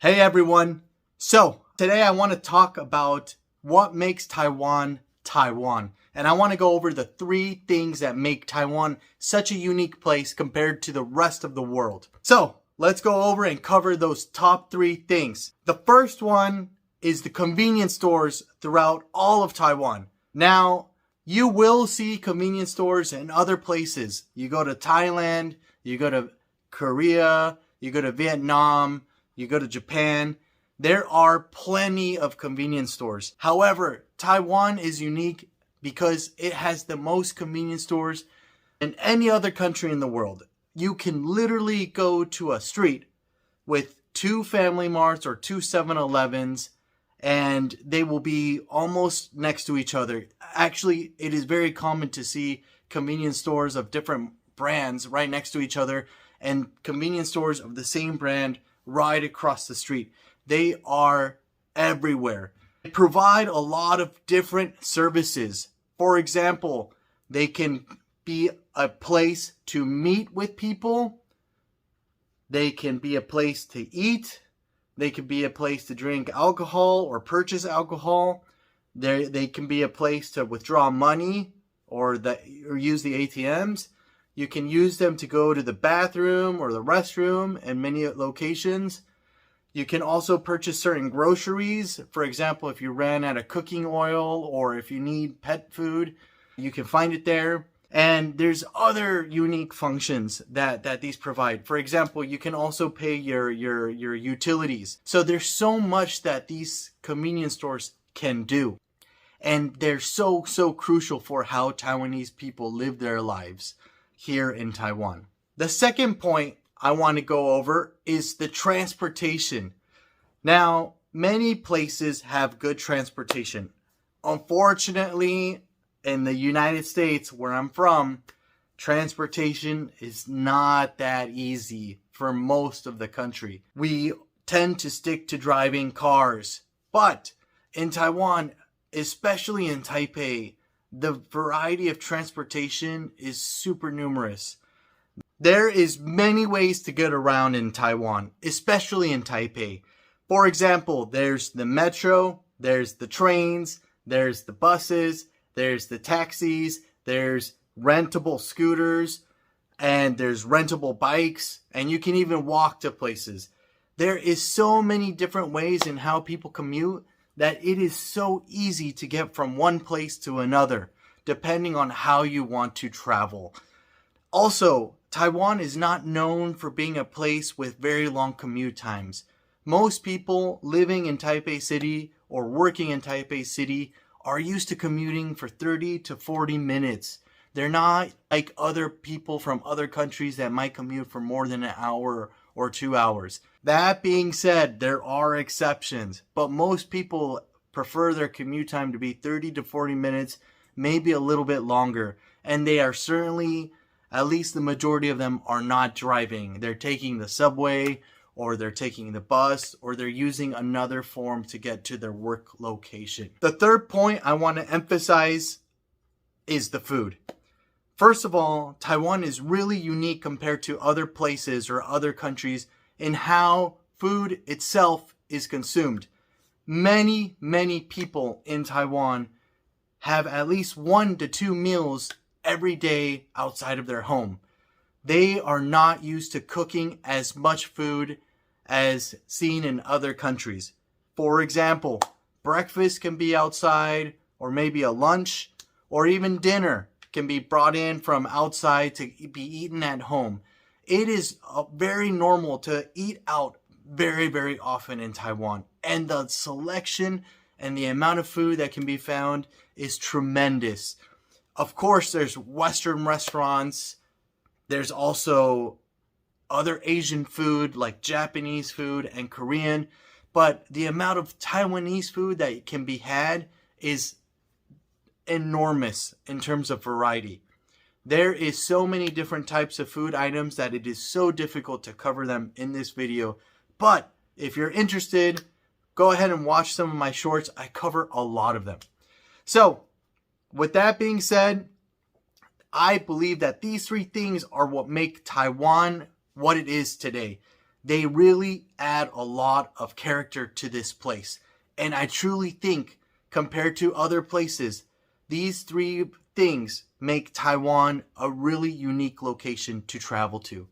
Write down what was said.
Hey everyone. So today I want to talk about what makes Taiwan Taiwan. And I want to go over the 3 things that make Taiwan such a unique place compared to the rest of the world. So let's go over and cover those top 3 things. The first one is the convenience stores throughout all of Taiwan. Now, you will see convenience stores in other places. You go to Thailand, you go to Korea, you go to Vietnam, you go to Japan, there are plenty of convenience stores. However, Taiwan is unique because it has the most convenience stores than any other country in the world. You can literally go to a street with 2 Family Marts or 2 7-Elevens and they will be almost next to each other. Actually, it is very common to see convenience stores of different brands right next to each other and convenience stores of the same brand right across the street. They are everywhere. They provide a lot of different services. For example, they can be a place to meet with people. They can be a place to eat. They can be a place to drink alcohol or purchase alcohol. They can be a place to withdraw money or use the ATMs. You can use them to go to the bathroom or the restroom in many locations. You can also purchase certain groceries. For example, if you ran out of cooking oil or if you need pet food, you can find it there. And there's other unique functions that these provide. For example, you can also pay your utilities. So there's so much that these convenience stores can do. And they're so crucial for how Taiwanese people live their lives here in Taiwan. The second point I want to go over is the transportation. Now, many places have good transportation. Unfortunately, in the United States, where I'm from, transportation is not that easy for most of the country. We tend to stick to driving cars. But in Taiwan, especially in Taipei, the variety of transportation is super numerous. There is many ways to get around in Taiwan, especially in Taipei. For example, there's the metro, there's the trains, there's the buses, there's the taxis, there's rentable scooters, and there's rentable bikes, and you can even walk to places. There is so many different ways in how people commute that it is so easy to get from one place to another, depending on how you want to travel. Also, Taiwan is not known for being a place with very long commute times. Most people living in Taipei City or working in Taipei City are used to commuting for 30 to 40 minutes. They're not like other people from other countries that might commute for more than an hour or 2 hours. That being said, there are exceptions, but most people prefer their commute time to be 30 to 40 minutes, maybe a little bit longer. And they are certainly, at least the majority of them, are not driving. They're taking the subway, or they're taking the bus, or they're using another form to get to their work location. The third point I want to emphasize is the food. First of all, Taiwan is really unique compared to other places or other countries in how food itself is consumed. Many people in Taiwan have at least 1 to 2 meals every day outside of their home. They are not used to cooking as much food as seen in other countries. For example, breakfast can be outside, or maybe a lunch, or even dinner can be brought in from outside to be eaten at home. It is very normal to eat out very often in Taiwan. And the selection and the amount of food that can be found is tremendous. Of course, there's Western restaurants. There's also other Asian food like Japanese food and Korean. But the amount of Taiwanese food that can be had is enormous in terms of variety. There is so many different types of food items that it is so difficult to cover them in this video. But if you're interested, go ahead and watch some of my shorts. I cover a lot of them. So, with that being said, I believe that these 3 things are what make Taiwan what it is today. They really add a lot of character to this place. And I truly think, compared to other places, these three things make Taiwan a really unique location to travel to.